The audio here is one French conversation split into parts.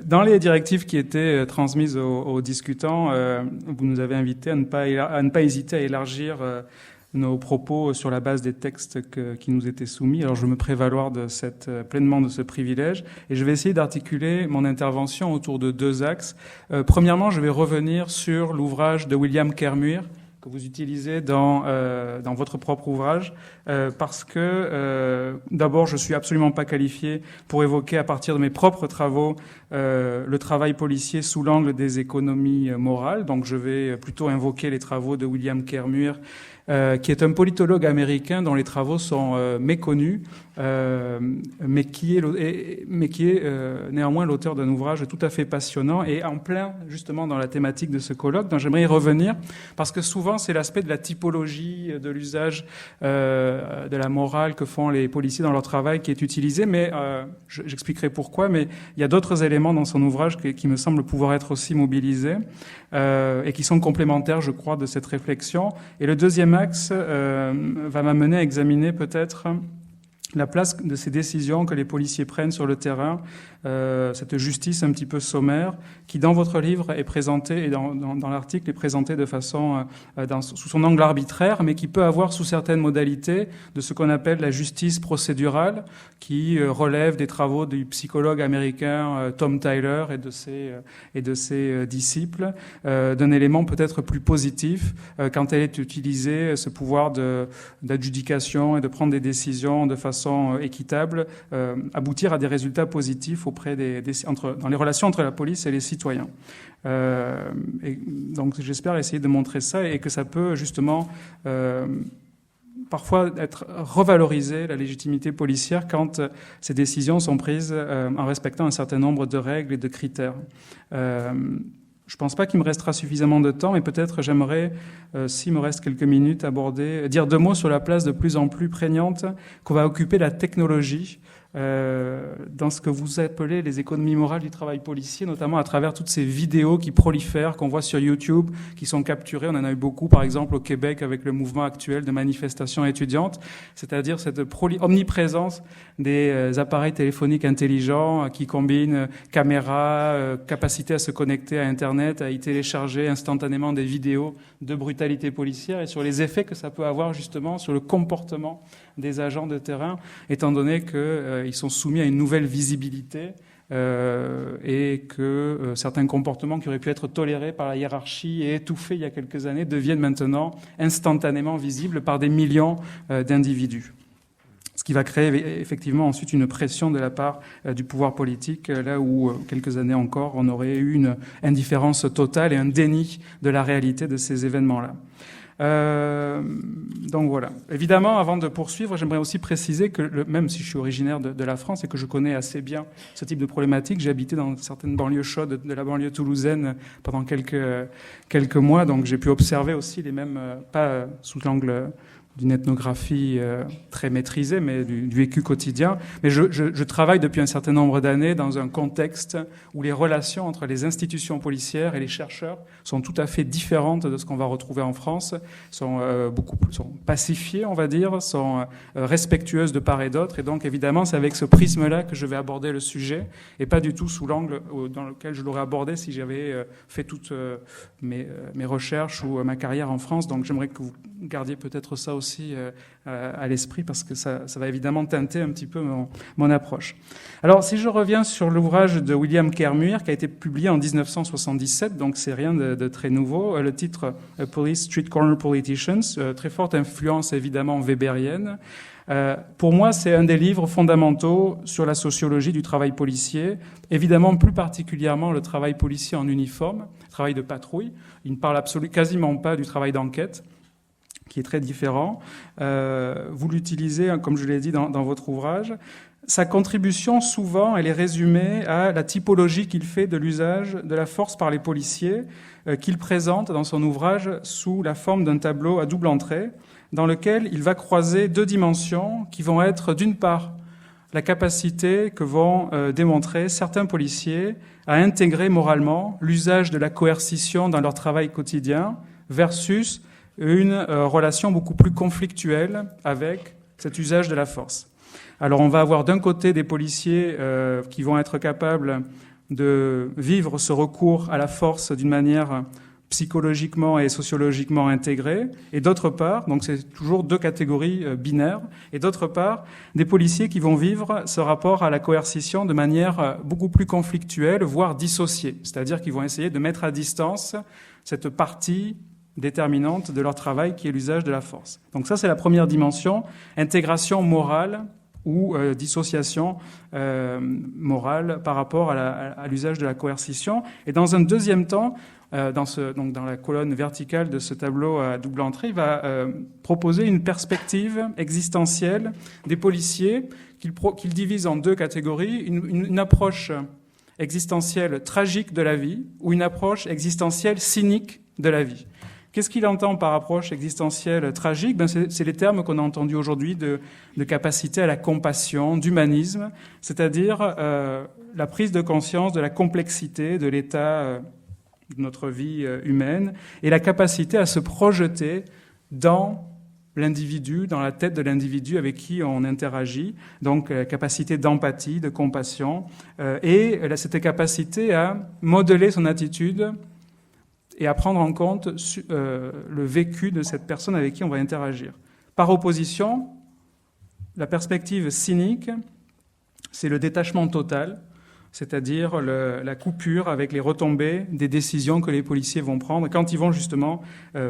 Dans les directives qui étaient transmises aux discutants, vous nous avez invités à ne pas hésiter à élargir nos propos sur la base des textes qui nous étaient soumis. Alors je me prévaloir pleinement de ce privilège et je vais essayer d'articuler mon intervention autour de deux axes. Premièrement, je vais revenir sur l'ouvrage de William Kermuir que vous utilisez dans votre propre ouvrage, parce que d'abord je suis absolument pas qualifié pour évoquer à partir de mes propres travaux le travail policier sous l'angle des économies morales. Donc je vais plutôt invoquer les travaux de William Kermuir, qui est un politologue américain dont les travaux sont méconnus, mais qui est néanmoins l'auteur d'un ouvrage tout à fait passionnant et en plein justement dans la thématique de ce colloque. Donc j'aimerais y revenir parce que souvent c'est l'aspect de la typologie de l'usage de la morale que font les policiers dans leur travail qui est utilisé, mais j'expliquerai pourquoi. Mais il y a d'autres éléments dans son ouvrage qui me semblent pouvoir être aussi mobilisés et qui sont complémentaires, je crois, de cette réflexion. Et le deuxième axe va m'amener à examiner peut-être la place de ces décisions que les policiers prennent sur le terrain, cette justice un petit peu sommaire, qui dans votre livre est présentée, et dans l'article est présentée de façon, sous son angle arbitraire, mais qui peut avoir sous certaines modalités de ce qu'on appelle la justice procédurale, qui relève des travaux du psychologue américain Tom Tyler et de ses disciples, d'un élément peut-être plus positif quand elle est utilisée, ce pouvoir d'adjudication et de prendre des décisions de façon équitable, aboutir à des résultats positifs auprès dans les relations entre la police et les citoyens. Et donc j'espère essayer de montrer ça et que ça peut justement parfois être revalorisé, la légitimité policière, quand ces décisions sont prises en respectant un certain nombre de règles et de critères. Je pense pas qu'il me restera suffisamment de temps, mais peut-être j'aimerais, s'il me reste quelques minutes, dire deux mots sur la place de plus en plus prégnante qu'on va occuper la technologie dans ce que vous appelez les économies morales du travail policier, notamment à travers toutes ces vidéos qui prolifèrent, qu'on voit sur YouTube, qui sont capturées. On en a eu beaucoup, par exemple, au Québec, avec le mouvement actuel de manifestations étudiantes, c'est-à-dire cette omniprésence des appareils téléphoniques intelligents qui combinent caméra, capacité à se connecter à Internet, à y télécharger instantanément des vidéos de brutalité policière et sur les effets que ça peut avoir justement sur le comportement des agents de terrain, étant donné qu'ils sont soumis à une nouvelle visibilité et que certains comportements qui auraient pu être tolérés par la hiérarchie et étouffés il y a quelques années deviennent maintenant instantanément visibles par des millions d'individus. Ce qui va créer effectivement ensuite une pression de la part du pouvoir politique, là où quelques années encore on aurait eu une indifférence totale et un déni de la réalité de ces événements-là. Donc voilà. Évidemment, avant de poursuivre, j'aimerais aussi préciser que même si je suis originaire de la France et que je connais assez bien ce type de problématique, j'ai habité dans certaines banlieues chaudes de la banlieue toulousaine pendant quelques mois, donc j'ai pu observer aussi les mêmes, pas sous l'angle d'une ethnographie très maîtrisée, mais du vécu quotidien. Mais je travaille depuis un certain nombre d'années dans un contexte où les relations entre les institutions policières et les chercheurs sont tout à fait différentes de ce qu'on va retrouver en France, sont pacifiées, on va dire, sont respectueuses de part et d'autre. Et donc, évidemment, c'est avec ce prisme-là que je vais aborder le sujet, et pas du tout sous l'angle dans lequel je l'aurais abordé si j'avais fait toutes mes recherches ou ma carrière en France. Donc, j'aimerais que vous gardiez peut-être ça aussi à l'esprit, parce que ça va évidemment teinter un petit peu mon approche. Alors, si je reviens sur l'ouvrage de William Kermuir, qui a été publié en 1977, donc c'est rien de très nouveau, le titre « Police Street Corner Politicians », très forte influence évidemment weberienne. Pour moi, c'est un des livres fondamentaux sur la sociologie du travail policier, évidemment plus particulièrement le travail policier en uniforme, travail de patrouille. Il ne parle quasiment pas du travail d'enquête, qui est très différent. Vous l'utilisez, comme je l'ai dit, dans votre ouvrage. Sa contribution, souvent, elle est résumée à la typologie qu'il fait de l'usage de la force par les policiers, qu'il présente dans son ouvrage sous la forme d'un tableau à double entrée, dans lequel il va croiser deux dimensions qui vont être, d'une part, la capacité que vont démontrer certains policiers à intégrer moralement l'usage de la coercition dans leur travail quotidien versus une relation beaucoup plus conflictuelle avec cet usage de la force. Alors on va avoir d'un côté des policiers qui vont être capables de vivre ce recours à la force d'une manière psychologiquement et sociologiquement intégrée, et d'autre part, donc c'est toujours deux catégories binaires, et d'autre part, des policiers qui vont vivre ce rapport à la coercition de manière beaucoup plus conflictuelle, voire dissociée, c'est-à-dire qu'ils vont essayer de mettre à distance cette partie déterminante de leur travail qui est l'usage de la force. Donc ça, c'est la première dimension, intégration morale ou dissociation morale par rapport à l'usage de la coercition. Et dans un deuxième temps, donc dans la colonne verticale de ce tableau à double entrée, il va proposer une perspective existentielle des policiers qu'il divise en deux catégories, une approche existentielle tragique de la vie ou une approche existentielle cynique de la vie. Qu'est-ce qu'il entend par approche existentielle tragique ? C'est les termes qu'on a entendus aujourd'hui de capacité à la compassion, d'humanisme, c'est-à-dire la prise de conscience de la complexité de l'état de notre vie humaine et la capacité à se projeter dans l'individu, dans la tête de l'individu avec qui on interagit, donc capacité d'empathie, de compassion, et cette capacité à modeler son attitude et à prendre en compte le vécu de cette personne avec qui on va interagir. Par opposition, la perspective cynique, c'est le détachement total, c'est-à-dire la coupure avec les retombées des décisions que les policiers vont prendre quand ils vont justement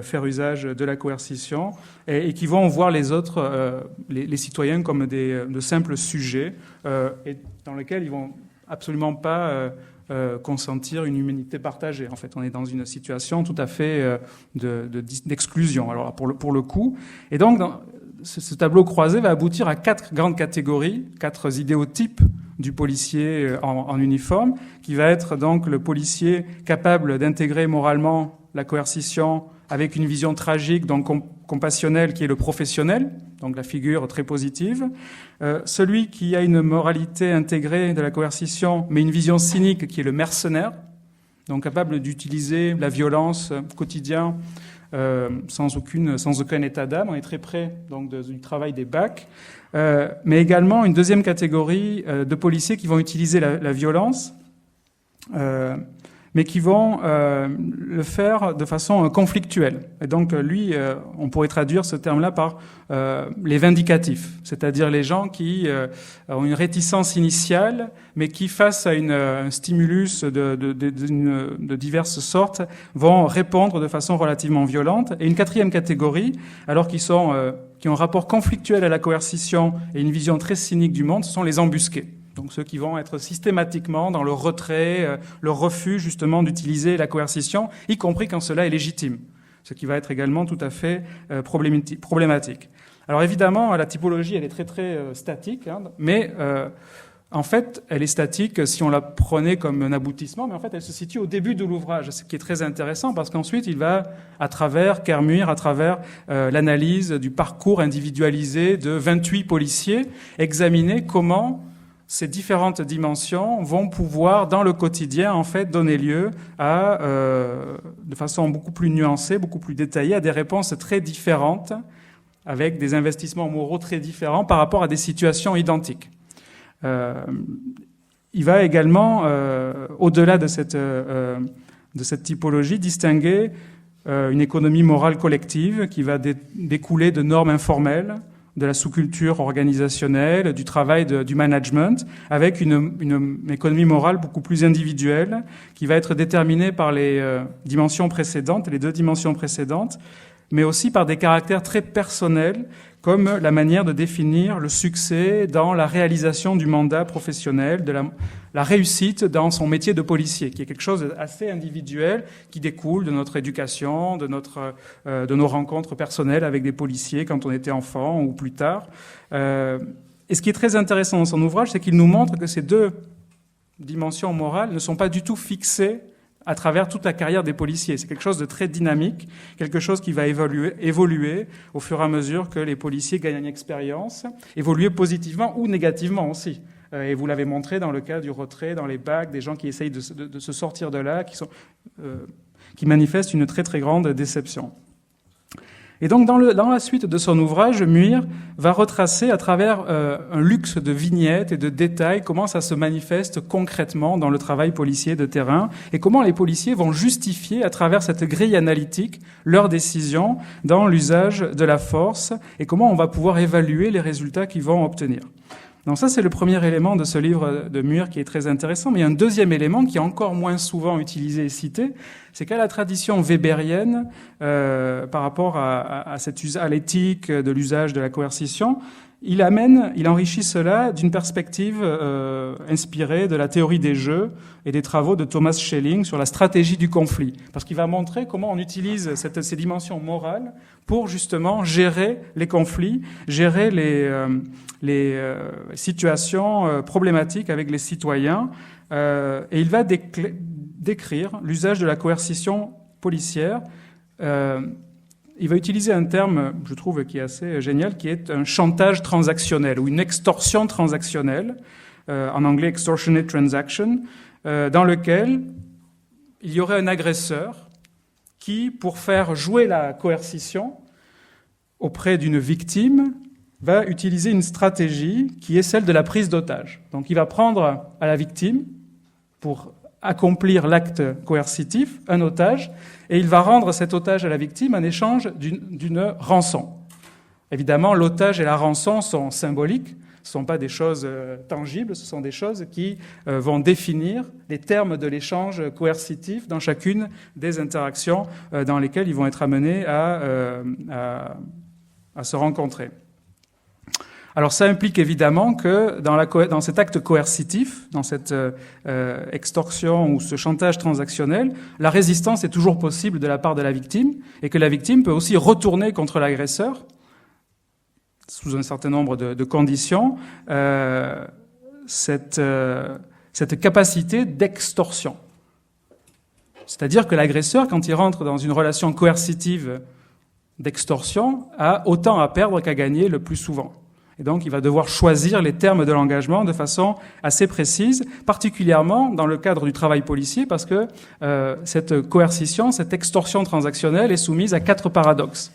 faire usage de la coercition et qui vont voir les autres, les citoyens comme de simples sujets et dans lesquels ils vont absolument pas consentir une humanité partagée. En fait, on est dans une situation tout à fait d'exclusion. Alors pour le coup, et donc ce tableau croisé va aboutir à 4 grandes catégories, 4 idéotypes du policier en uniforme, qui va être donc le policier capable d'intégrer moralement la coercition avec une vision tragique, donc compassionnelle, qui est le professionnel, donc la figure très positive. Celui qui a une moralité intégrée de la coercition, mais une vision cynique, qui est le mercenaire, donc capable d'utiliser la violence au quotidien sans aucun état d'âme. On est très près donc du travail des BAC. Mais également une deuxième catégorie de policiers qui vont utiliser la violence, mais qui vont le faire de façon conflictuelle. Et donc lui, on pourrait traduire ce terme-là par les vindicatifs, c'est-à-dire les gens qui ont une réticence initiale, mais qui, face à un stimulus de diverses sortes, vont répondre de façon relativement violente. Et une quatrième catégorie, alors qui ont un rapport conflictuel à la coercition et une vision très cynique du monde, ce sont les embusqués. Donc ceux qui vont être systématiquement dans le retrait, le refus justement d'utiliser la coercition, y compris quand cela est légitime, ce qui va être également tout à fait problématique. Alors évidemment, la typologie, elle est très très statique, mais en fait, elle est statique si on la prenait comme un aboutissement, mais en fait, elle se situe au début de l'ouvrage, ce qui est très intéressant, parce qu'ensuite, il va, à travers Kermuir, à travers l'analyse du parcours individualisé de 28 policiers, examiner comment ces différentes dimensions vont pouvoir, dans le quotidien, en fait, donner lieu à, de façon beaucoup plus nuancée, beaucoup plus détaillée, à des réponses très différentes, avec des investissements moraux très différents par rapport à des situations identiques. Il va également, au-delà de cette typologie, distinguer une économie morale collective qui va découler de normes informelles, de la sous-culture organisationnelle, du travail du management, avec une économie morale beaucoup plus individuelle, qui va être déterminée par les dimensions précédentes, les 2 dimensions précédentes, mais aussi par des caractères très personnels, comme la manière de définir le succès dans la réalisation du mandat professionnel, de la réussite dans son métier de policier, qui est quelque chose d'assez individuel, qui découle de notre éducation, de nos rencontres personnelles avec des policiers quand on était enfant ou plus tard. Et ce qui est très intéressant dans son ouvrage, c'est qu'il nous montre que ces 2 dimensions morales ne sont pas du tout fixées à travers toute la carrière des policiers. C'est quelque chose de très dynamique, quelque chose qui va évoluer au fur et à mesure que les policiers gagnent en expérience, évoluer positivement ou négativement aussi. Et vous l'avez montré dans le cas du retrait, dans les BAC, des gens qui essayent de se sortir de là, qui manifestent une très très grande déception. Et donc, dans la suite de son ouvrage, Muir va retracer à travers un luxe de vignettes et de détails comment ça se manifeste concrètement dans le travail policier de terrain et comment les policiers vont justifier à travers cette grille analytique leurs décisions dans l'usage de la force et comment on va pouvoir évaluer les résultats qu'ils vont obtenir. Donc ça, c'est le premier élément de ce livre de Muir qui est très intéressant. Mais il y a un deuxième élément qui est encore moins souvent utilisé et cité, c'est qu'à la tradition weberienne, par rapport à l'éthique de l'usage de la coercition, il enrichit cela d'une perspective inspirée de la théorie des jeux et des travaux de Thomas Schelling sur la stratégie du conflit. Parce qu'il va montrer comment on utilise ces dimensions morales pour justement gérer les conflits, gérer les situations problématiques avec les citoyens. Et il va décrire l'usage de la coercition policière. Il va utiliser un terme, je trouve, qui est assez génial, qui est un chantage transactionnel ou une extorsion transactionnelle, en anglais extortionate transaction, dans lequel il y aurait un agresseur qui, pour faire jouer la coercition auprès d'une victime, va utiliser une stratégie qui est celle de la prise d'otage. Donc il va prendre à la victime, pour accomplir l'acte coercitif, un otage, et il va rendre cet otage à la victime en échange d'une rançon. Évidemment, l'otage et la rançon sont symboliques, ce ne sont pas des choses tangibles, ce sont des choses qui vont définir les termes de l'échange coercitif dans chacune des interactions dans lesquelles ils vont être amenés à se rencontrer. Alors ça implique évidemment que dans cet acte coercitif, dans cette extorsion ou ce chantage transactionnel, la résistance est toujours possible de la part de la victime et que la victime peut aussi retourner contre l'agresseur sous un certain nombre de conditions cette capacité d'extorsion. C'est-à-dire que l'agresseur, quand il rentre dans une relation coercitive d'extorsion, a autant à perdre qu'à gagner le plus souvent. Et donc, il va devoir choisir les termes de l'engagement de façon assez précise, particulièrement dans le cadre du travail policier, parce que cette coercition, cette extorsion transactionnelle est soumise à 4 paradoxes.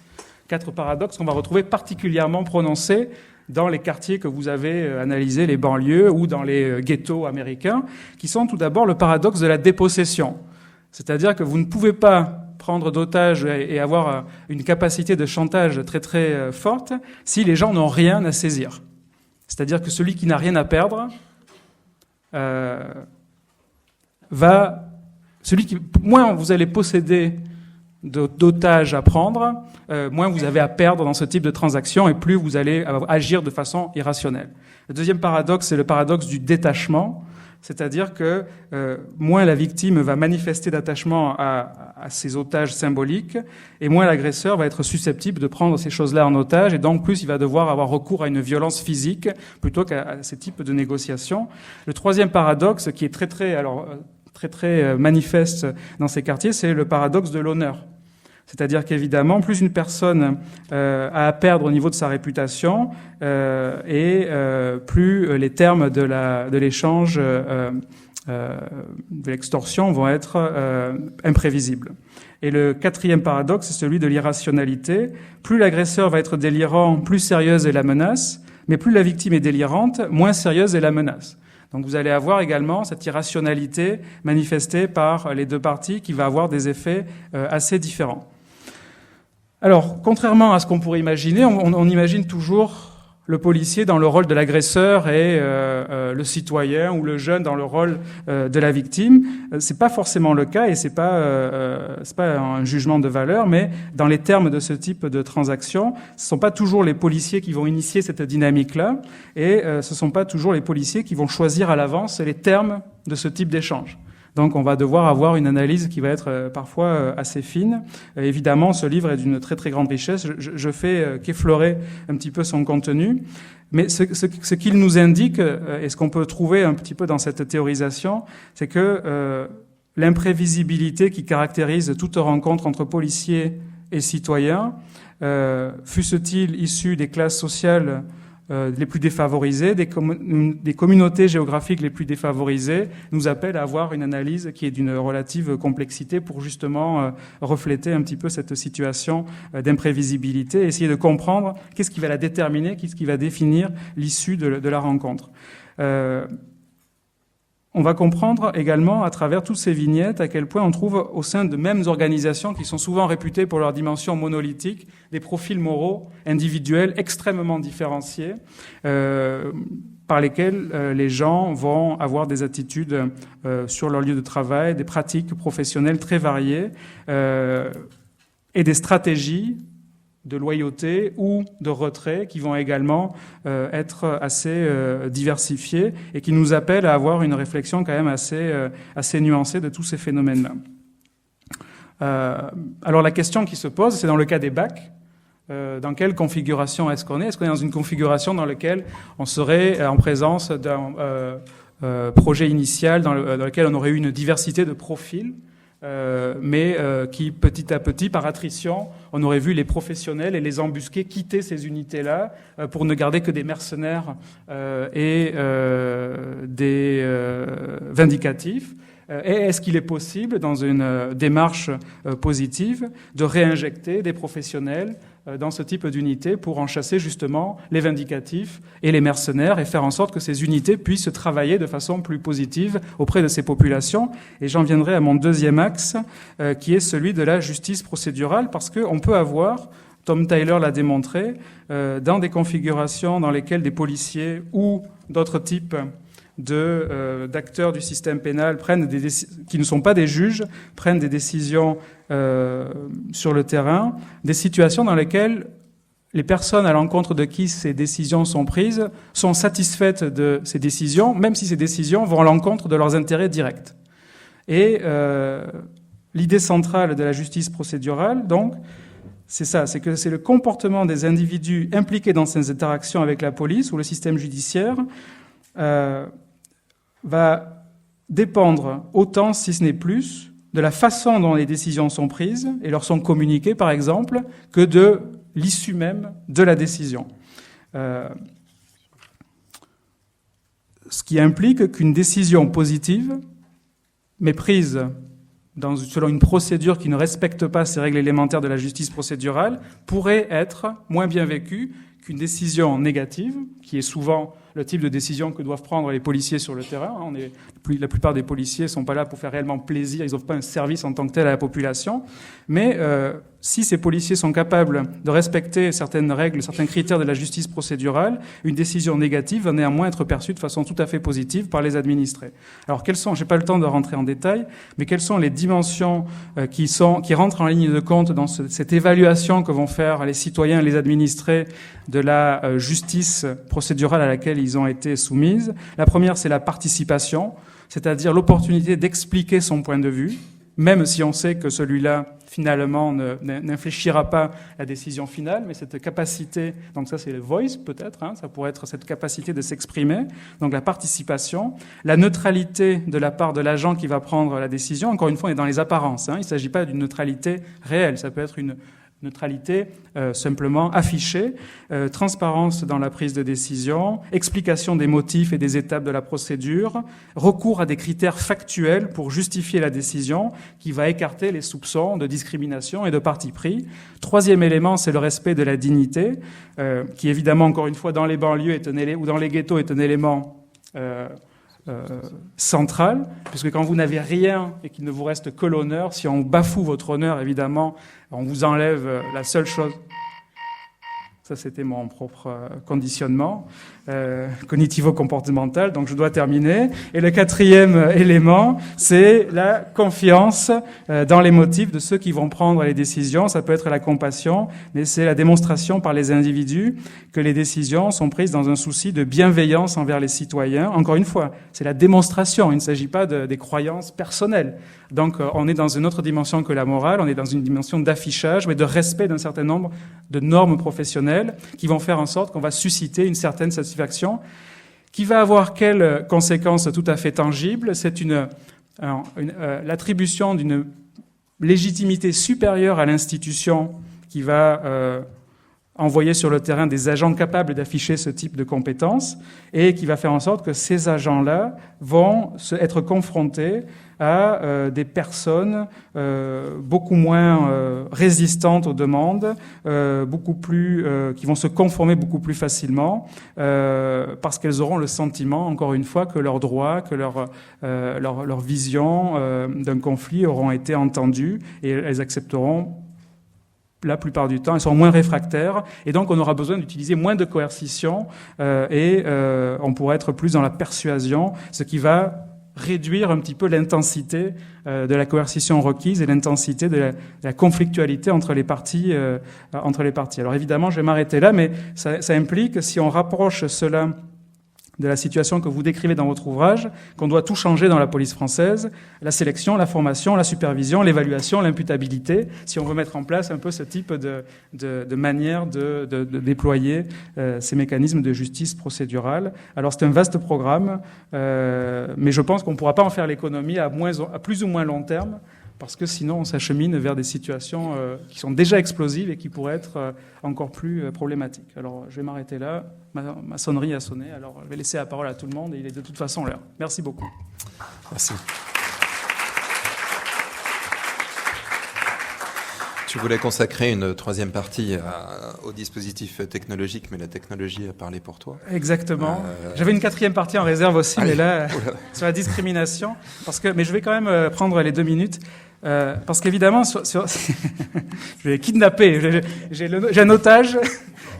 4 paradoxes qu'on va retrouver particulièrement prononcés dans les quartiers que vous avez analysés, les banlieues ou dans les ghettos américains, qui sont tout d'abord le paradoxe de la dépossession. C'est-à-dire que vous ne pouvez pas prendre d'otages et avoir une capacité de chantage très très forte si les gens n'ont rien à saisir. C'est-à-dire que celui qui n'a rien à perdre moins vous allez posséder d'otages à prendre, moins vous avez à perdre dans ce type de transaction et plus vous allez agir de façon irrationnelle. Le deuxième paradoxe, c'est le paradoxe du détachement. C'est-à-dire que moins la victime va manifester d'attachement à ces otages symboliques, et moins l'agresseur va être susceptible de prendre ces choses-là en otage, et donc plus il va devoir avoir recours à une violence physique plutôt qu'à ces types de négociations. Le troisième paradoxe, qui est très manifeste dans ces quartiers, c'est le paradoxe de l'honneur. C'est-à-dire qu'évidemment, plus une personne a à perdre au niveau de sa réputation, et plus les termes de l'échange, de l'extorsion vont être imprévisibles. Et le quatrième paradoxe, c'est celui de l'irrationalité. Plus l'agresseur va être délirant, plus sérieuse est la menace, mais plus la victime est délirante, moins sérieuse est la menace. Donc vous allez avoir également cette irrationalité manifestée par les deux parties qui va avoir des effets assez différents. Alors, contrairement à ce qu'on pourrait imaginer, on imagine toujours le policier dans le rôle de l'agresseur et le citoyen ou le jeune dans le rôle de la victime. C'est pas forcément le cas et c'est pas un jugement de valeur, mais dans les termes de ce type de transaction, ce sont pas toujours les policiers qui vont initier cette dynamique-là et ce sont pas toujours les policiers qui vont choisir à l'avance les termes de ce type d'échange. Donc on va devoir avoir une analyse qui va être parfois assez fine. Évidemment, ce livre est d'une très très grande richesse. Je fais qu'effleurer un petit peu son contenu. Mais ce qu'il nous indique, et ce qu'on peut trouver un petit peu dans cette théorisation, c'est que l'imprévisibilité qui caractérise toute rencontre entre policiers et citoyens, fût-ce-t-il issu des classes sociales les plus défavorisés, des communautés géographiques les plus défavorisées, nous appellent à avoir une analyse qui est d'une relative complexité pour justement refléter un petit peu cette situation d'imprévisibilité, essayer de comprendre qu'est-ce qui va la déterminer, qu'est-ce qui va définir l'issue de la rencontre. On va comprendre également à travers toutes ces vignettes à quel point on trouve au sein de mêmes organisations qui sont souvent réputées pour leur dimension monolithique des profils moraux individuels extrêmement différenciés par lesquels les gens vont avoir des attitudes sur leur lieu de travail, des pratiques professionnelles très variées et des stratégies de loyauté ou de retrait qui vont également être assez diversifiés et qui nous appellent à avoir une réflexion quand même assez nuancée de tous ces phénomènes-là. Alors la question qui se pose, c'est dans le cas des bacs, dans quelle configuration est-ce qu'on est ? Est-ce qu'on est dans une configuration dans laquelle on serait en présence d'un projet initial dans lequel on aurait eu une diversité de profils mais qui petit à petit, par attrition, on aurait vu les professionnels et les embusqués quitter ces unités-là pour ne garder que des mercenaires et des vindicatifs. Et est-ce qu'il est possible, dans une démarche positive, de réinjecter des professionnels dans ce type d'unité pour en chasser justement les vindicatifs et les mercenaires et faire en sorte que ces unités puissent travailler de façon plus positive auprès de ces populations. Et j'en viendrai à mon deuxième axe, qui est celui de la justice procédurale, parce qu'on peut avoir, Tom Tyler l'a démontré, dans des configurations dans lesquelles des policiers ou d'autres types d'acteurs du système pénal qui ne sont pas des juges, prennent des décisions sur le terrain, des situations dans lesquelles les personnes à l'encontre de qui ces décisions sont prises sont satisfaites de ces décisions, même si ces décisions vont à l'encontre de leurs intérêts directs. Et l'idée centrale de la justice procédurale, donc, c'est ça, c'est que c'est le comportement des individus impliqués dans ces interactions avec la police ou le système judiciaire va dépendre autant, si ce n'est plus, de la façon dont les décisions sont prises et leur sont communiquées, par exemple, que de l'issue même de la décision. Ce qui implique qu'une décision positive, mais prise selon une procédure qui ne respecte pas ces règles élémentaires de la justice procédurale, pourrait être moins bien vécue qu'une décision négative, qui est souvent le type de décision que doivent prendre les policiers sur le terrain. La plupart des policiers ne sont pas là pour faire réellement plaisir, ils n'offrent pas un service en tant que tel à la population. Mais si ces policiers sont capables de respecter certaines règles, certains critères de la justice procédurale, une décision négative va néanmoins être perçue de façon tout à fait positive par les administrés. Alors je n'ai pas le temps de rentrer en détail, mais quelles sont les dimensions qui rentrent en ligne de compte dans cette évaluation que vont faire les citoyens et les administrés de la justice procédurale à laquelle ils ont été soumises. La première, c'est la participation, c'est-à-dire l'opportunité d'expliquer son point de vue, même si on sait que celui-là, finalement, n'infléchira pas la décision finale, mais cette capacité, donc ça c'est le voice peut-être, ça pourrait être cette capacité de s'exprimer, donc la participation, la neutralité de la part de l'agent qui va prendre la décision, encore une fois on est dans les apparences, il ne s'agit pas d'une neutralité réelle, ça peut être une neutralité simplement affichée, transparence dans la prise de décision, explication des motifs et des étapes de la procédure, recours à des critères factuels pour justifier la décision qui va écarter les soupçons de discrimination et de parti pris. Troisième élément, c'est le respect de la dignité, qui évidemment, encore une fois, dans les banlieues ou dans les ghettos est un élément central, puisque quand vous n'avez rien et qu'il ne vous reste que l'honneur, si on bafoue votre honneur, évidemment, on vous enlève la seule chose. Ça, c'était mon propre conditionnement cognitivo-comportemental, donc je dois terminer. Et le quatrième élément, c'est la confiance dans les motifs de ceux qui vont prendre les décisions. Ça peut être la compassion, mais c'est la démonstration par les individus que les décisions sont prises dans un souci de bienveillance envers les citoyens. Encore une fois, c'est la démonstration, il ne s'agit pas des croyances personnelles. Donc on est dans une autre dimension que la morale, on est dans une dimension d'affichage, mais de respect d'un certain nombre de normes professionnelles qui vont faire en sorte qu'on va susciter une certaine satisfaction qui va avoir quelles conséquences tout à fait tangibles. C'est l'attribution d'une légitimité supérieure à l'institution qui va envoyer sur le terrain des agents capables d'afficher ce type de compétences et qui va faire en sorte que ces agents-là vont être confrontés à des personnes beaucoup moins résistantes aux demandes, beaucoup plus qui vont se conformer beaucoup plus facilement parce qu'elles auront le sentiment, encore une fois, que leurs droits, que leur vision d'un conflit auront été entendus et elles accepteront la plupart du temps, elles sont moins réfractaires et donc on aura besoin d'utiliser moins de coercition et on pourra être plus dans la persuasion, ce qui va réduire un petit peu l'intensité de la coercition requise et l'intensité de la conflictualité entre les parties. Alors évidemment, je vais m'arrêter là, mais ça implique, si on rapproche cela de la situation que vous décrivez dans votre ouvrage, qu'on doit tout changer dans la police française, la sélection, la formation, la supervision, l'évaluation, l'imputabilité, si on veut mettre en place un peu ce type de manière de déployer ces mécanismes de justice procédurale. Alors c'est un vaste programme, mais je pense qu'on ne pourra pas en faire l'économie à plus ou moins long terme, parce que sinon on s'achemine vers des situations qui sont déjà explosives et qui pourraient être encore plus problématiques. Alors je vais m'arrêter là, ma sonnerie a sonné, alors je vais laisser la parole à tout le monde et il est de toute façon l'heure. Merci beaucoup. Merci. Tu voulais consacrer une troisième partie au dispositif technologique, mais la technologie a parlé pour toi. Exactement. J'avais une quatrième partie en réserve aussi, mais là, sur la discrimination. Mais je vais quand même prendre les 2 minutes. Parce qu'évidemment, je vais kidnapper, j'ai un otage,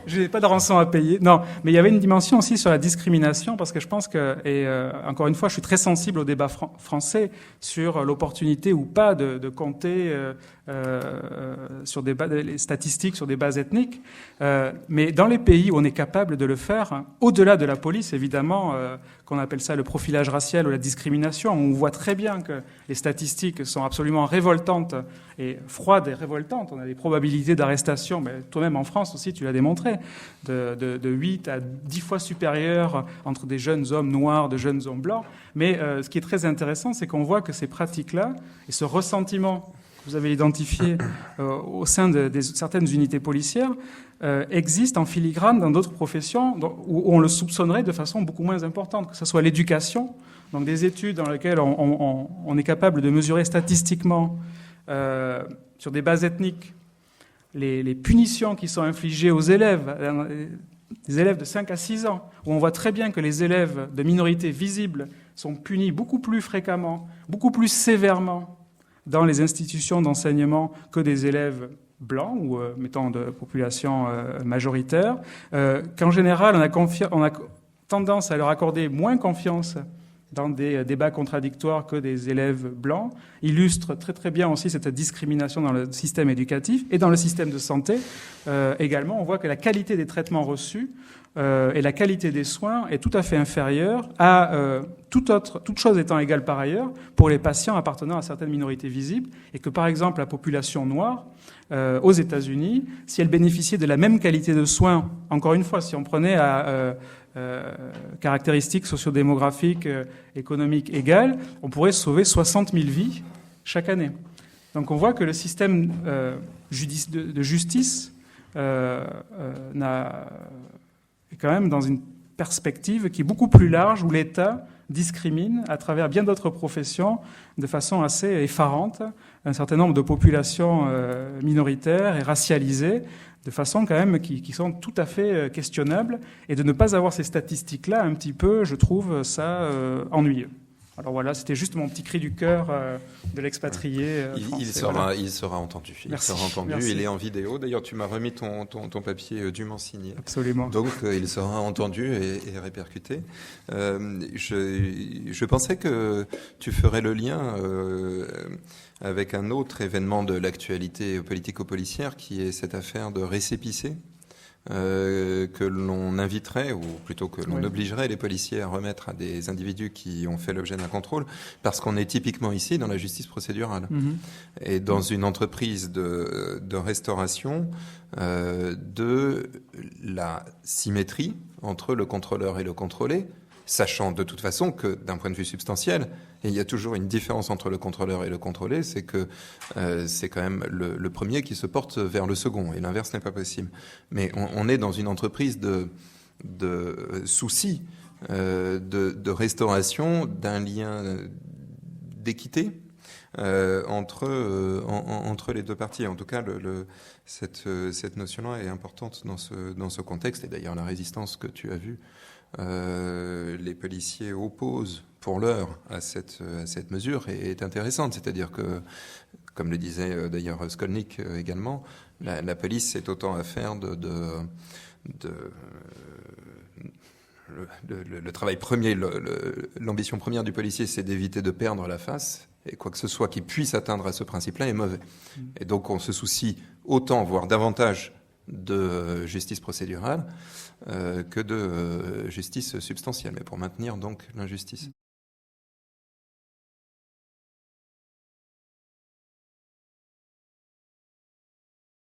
j'ai pas de rançon à payer. Non, mais il y avait une dimension aussi sur la discrimination, parce que je pense que, encore une fois, je suis très sensible au débat français sur l'opportunité ou pas de compter sur les statistiques sur des bases ethniques. Mais dans les pays où on est capable de le faire, au-delà de la police, évidemment, qu'on appelle ça le profilage racial ou la discrimination, on voit très bien que les statistiques sont absolument révoltantes et froides et révoltantes. On a des probabilités d'arrestation, mais toi-même en France aussi, tu l'as démontré, de 8 à 10 fois supérieures entre des jeunes hommes noirs, de jeunes hommes blancs. Mais ce qui est très intéressant, c'est qu'on voit que ces pratiques-là et ce ressentiment que vous avez identifié au sein de certaines unités policières existe en filigrane dans d'autres professions où on le soupçonnerait de façon beaucoup moins importante, que ce soit l'éducation, donc des études dans lesquelles on est capable de mesurer statistiquement sur des bases ethniques les punitions qui sont infligées aux élèves, des élèves de 5 à 6 ans, où on voit très bien que les élèves de minorités visibles sont punis beaucoup plus fréquemment, beaucoup plus sévèrement dans les institutions d'enseignement que des élèves blancs ou, mettons, de population majoritaire, qu'en général, on a tendance à leur accorder moins confiance dans des débats contradictoires que des élèves blancs, illustre très très bien aussi cette discrimination dans le système éducatif et dans le système de santé. Également, on voit que la qualité des traitements reçus et la qualité des soins est tout à fait inférieure à toute chose étant égale par ailleurs pour les patients appartenant à certaines minorités visibles, et que par exemple la population noire aux États-Unis, si elle bénéficiait de la même qualité de soins, encore une fois, si on prenait à caractéristiques sociodémographiques, économiques égales, on pourrait sauver 60 000 vies chaque année. Donc on voit que le système de justice est quand même dans une perspective qui est beaucoup plus large, où l'État discrimine à travers bien d'autres professions de façon assez effarante un certain nombre de populations minoritaires et racialisées, de façon quand même qui sont tout à fait questionnables, et de ne pas avoir ces statistiques-là, un petit peu, je trouve ça ennuyeux. Alors voilà, c'était juste mon petit cri du cœur de l'expatrié français. Il sera entendu. Merci. Il sera entendu. Merci. Il est en vidéo. D'ailleurs, tu m'as remis ton papier dûment signé. Absolument. Donc, il sera entendu et répercuté. Je pensais que tu ferais le lien avec un autre événement de l'actualité politico-policière, qui est cette affaire de récépissé. Que l'on inviterait, ou plutôt que l'on obligerait les policiers à remettre à des individus qui ont fait l'objet d'un contrôle, parce qu'on est typiquement ici dans la justice procédurale. Mm-hmm. Et dans une entreprise de restauration de la symétrie entre le contrôleur et le contrôlé, sachant de toute façon que d'un point de vue substantiel, et il y a toujours une différence entre le contrôleur et le contrôlé, c'est que c'est quand même le premier qui se porte vers le second, et l'inverse n'est pas possible. Mais on est dans une entreprise de souci, de restauration d'un lien d'équité entre les deux parties. En tout cas, cette notion-là est importante dans ce contexte. Et d'ailleurs, la résistance que tu as vue, les policiers opposent pour l'heure à cette mesure est intéressante. C'est-à-dire que, comme le disait d'ailleurs Skolnick également, la police, c'est autant affaire le travail premier, l'ambition première du policier, c'est d'éviter de perdre la face. Et quoi que ce soit qui puisse atteindre à ce principe-là est mauvais. Et donc on se soucie autant, voire davantage, de justice procédurale que de justice substantielle, mais pour maintenir donc l'injustice.